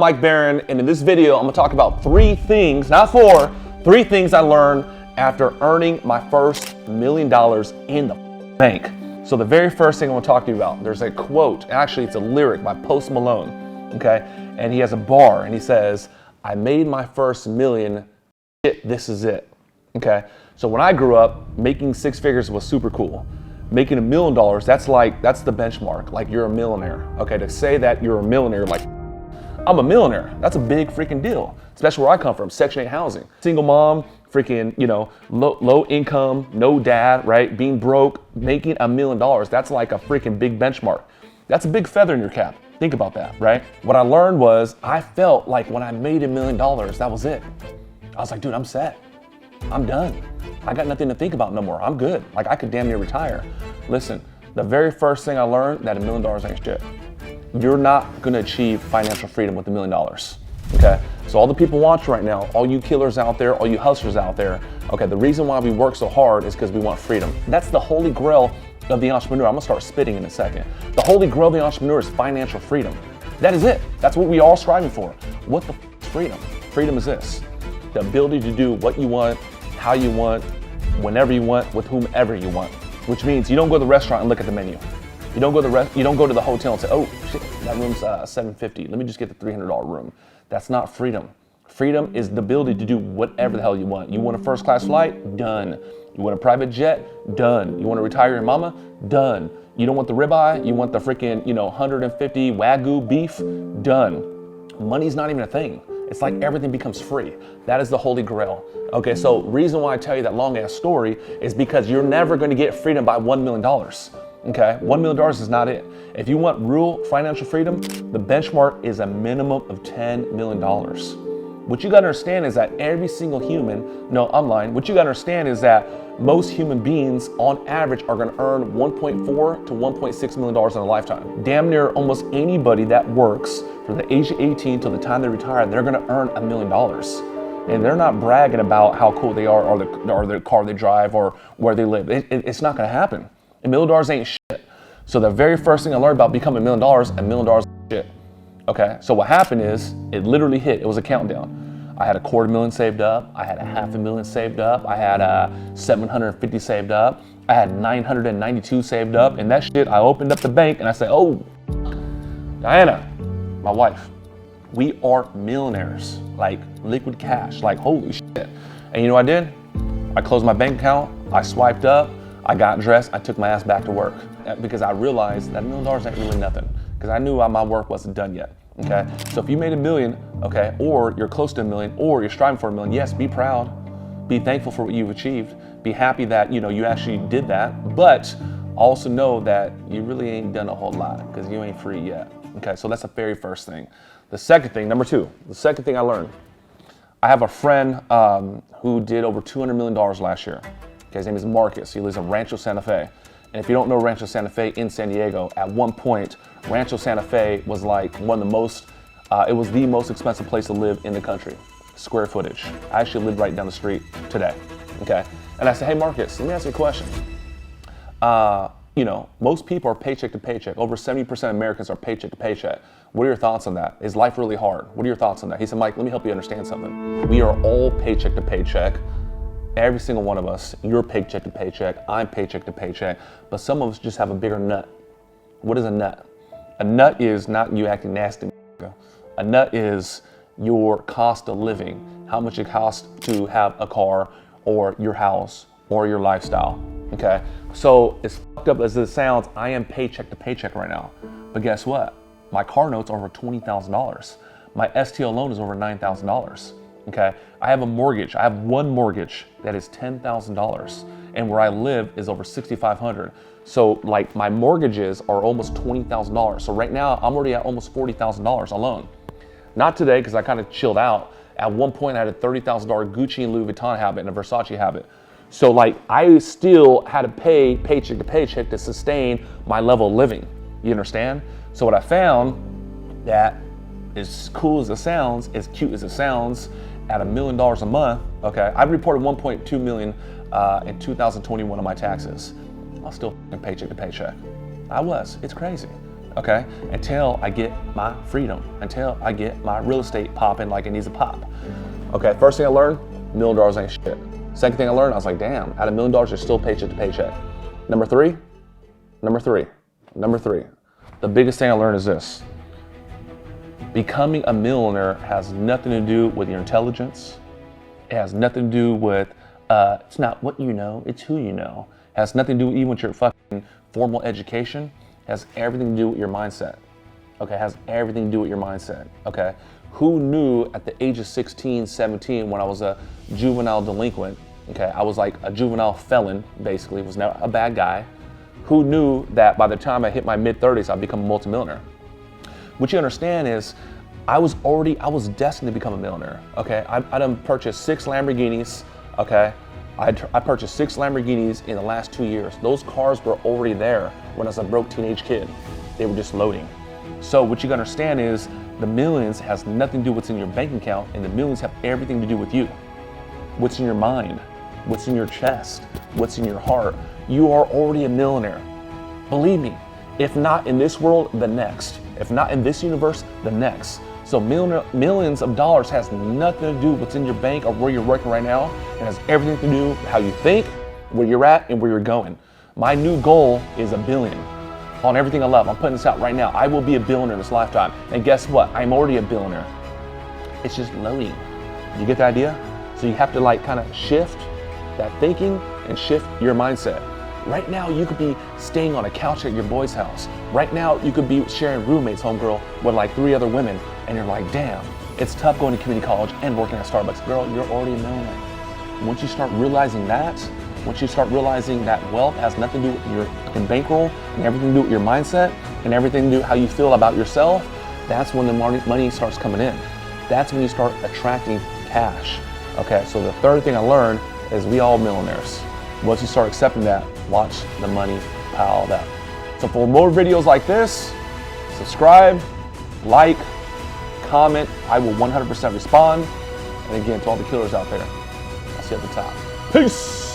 Mike Barron, and in this video, I'm gonna talk about three things, not four, three things I learned after earning my first $1 million in the bank. So the very first thing I want to talk to you about, there's a quote, actually it's a lyric by Post Malone, okay? And he has a bar and he says, I made my first million, shit, this is it, okay? So when I grew up, making six figures was super cool. Making $1 million, that's the benchmark, like you're a millionaire, okay? To say that you're a millionaire, like, I'm a millionaire. That's a big freaking deal, especially where I come from, Section 8 housing. Single mom, freaking, low income, no dad, right? Being broke, making $1 million. That's like a freaking big benchmark. That's a big feather in your cap. Think about that, right? What I learned was I felt like when I made $1 million, that was it. I was like, dude, I'm set. I'm done. I got nothing to think about no more. I'm good. Like I could damn near retire. Listen, the very first thing I learned that $1 million ain't shit. You're not gonna achieve financial freedom with $1 million, okay? So all the people watching right now, all you killers out there, all you hustlers out there, okay, the reason why we work so hard is because we want freedom. That's the holy grail of the entrepreneur. I'm gonna start spitting in a second. The holy grail of the entrepreneur is financial freedom. That is it. That's what we are striving for. What the f is freedom? Freedom is this, the ability to do what you want, how you want, whenever you want, with whomever you want, which means you don't go to the restaurant and look at the menu. You don't go to the hotel and say, oh shit, that room's $750. Let me just get the $300 room. That's not freedom. Freedom is the ability to do whatever the hell you want. You want a first class flight? Done. You want a private jet? Done. You want to retire your mama? Done. You don't want the ribeye? You want the freaking, 150 Wagyu beef? Done. Money's not even a thing. It's like everything becomes free. That is the holy grail. Okay, so reason why I tell you that long ass story is because you're never going to get freedom by $1 million. Okay, $1 million is not it. If you want real financial freedom, the benchmark is a minimum of $10 million. What you gotta understand is that every single human, no, I'm lying. What you gotta understand is that most human beings on average are gonna earn $1.4 to $1.6 million in a lifetime. Damn near almost anybody that works from the age of 18 till the time they retire, they're gonna earn $1 million. And they're not bragging about how cool they are or the car they drive or where they live. It's not gonna happen. $1 million ain't shit. So the very first thing I learned about becoming $1 million, $1 million ain't shit. Okay, so what happened is, it literally hit, it was a countdown. I had $250,000 saved up, I had $500,000 saved up, I had $750 saved up, I had $992 saved up, and that shit, I opened up the bank and I said, oh, Diana, my wife, we are millionaires, like liquid cash, like holy shit. And you know what I did? I closed my bank account, I swiped up, I got dressed, I took my ass back to work because I realized that $1 million ain't really nothing because I knew my work wasn't done yet, okay? So if you made $1 million, okay, or you're close to $1 million, or you're striving for $1 million, yes, be proud, be thankful for what you've achieved, be happy that, you actually did that, but also know that you really ain't done a whole lot because you ain't free yet, okay? So that's the very first thing. The second thing, number two, the second thing I learned, I have a friend who did over $200 million last year. Okay, his name is Marcus. He lives in Rancho Santa Fe. And if you don't know Rancho Santa Fe in San Diego, at one point, Rancho Santa Fe was like one of the most, it was the most expensive place to live in the country, square footage. I actually live right down the street today, okay? And I said, hey Marcus, let me ask you a question. Most people are paycheck to paycheck. Over 70% of Americans are paycheck to paycheck. What are your thoughts on that? Is life really hard? What are your thoughts on that? He said, Mike, let me help you understand something. We are all paycheck to paycheck. Every single one of us, you're paycheck to paycheck, I'm paycheck to paycheck, but some of us just have a bigger nut. What is a nut? A nut is not you acting nasty. A nut is your cost of living, how much it costs to have a car or your house or your lifestyle, okay? So as fucked up as it sounds, I am paycheck to paycheck right now, but guess what? My car note's over $20,000. My STL loan is over $9,000. Okay, I have a mortgage. I have one mortgage that is $10,000, and where I live is over $6,500. So like my mortgages are almost $20,000. So right now I'm already at almost $40,000 alone. Not today because I kind of chilled out. At one point I had a $30,000 Gucci and Louis Vuitton habit and a Versace habit. So like I still had to pay paycheck to paycheck to sustain my level of living. You understand? So what I found, that as cool as it sounds, as cute as it sounds, at $1 million a month, okay, I reported 1.2 million in 2021 on my taxes. I was still paycheck to paycheck. I was, it's crazy. okay? Until I get my freedom, until I get my real estate popping like it needs to pop. Okay, first thing I learned, $1 million ain't shit. Second thing I learned, I was like, damn, at $1 million, you're still paycheck to paycheck. Number three, the biggest thing I learned is this. Becoming a millionaire has nothing to do with your intelligence. It has nothing to do with, it's not what you know, it's who you know. It has nothing to do even with your fucking formal education. It has everything to do with your mindset. Okay, it has everything to do with your mindset, okay? Who knew at the age of 16, 17, when I was a juvenile delinquent, okay, I was like a juvenile felon, basically, was not a bad guy. Who knew that by the time I hit my mid-30s, I'd become a multimillionaire? What you understand is, I was destined to become a millionaire, okay? I done purchased 6 Lamborghinis, okay? I purchased 6 Lamborghinis in the last 2 years. Those cars were already there when I was a broke teenage kid. They were just loading. So what you gotta understand is, the millions has nothing to do with what's in your bank account, and the millions have everything to do with you. What's in your mind, what's in your chest, what's in your heart. You are already a millionaire. Believe me, if not in this world, the next. If not in this universe, the next. So millions of dollars has nothing to do with what's in your bank or where you're working right now. It has everything to do with how you think, where you're at, and where you're going. My new goal is $1 billion. On everything I love. I'm putting this out right now. I will be a billionaire in this lifetime. And guess what? I'm already a billionaire. It's just loading. You get the idea? So you have to like kind of shift that thinking and shift your mindset. Right now, you could be staying on a couch at your boy's house. Right now, you could be sharing roommates, homegirl, with like 3 other women. And you're like, damn, it's tough going to community college and working at Starbucks. Girl, you're already a millionaire. Once you start realizing that, once you start realizing that wealth has nothing to do with your fucking bankroll and everything to do with your mindset and everything to do with how you feel about yourself, that's when the money starts coming in. That's when you start attracting cash. Okay, so the third thing I learned is we all millionaires. Once you start accepting that, watch the money pile up. So for more videos like this, subscribe, like, comment. I will 100% respond. And again, to all the killers out there, I'll see you at the top. Peace.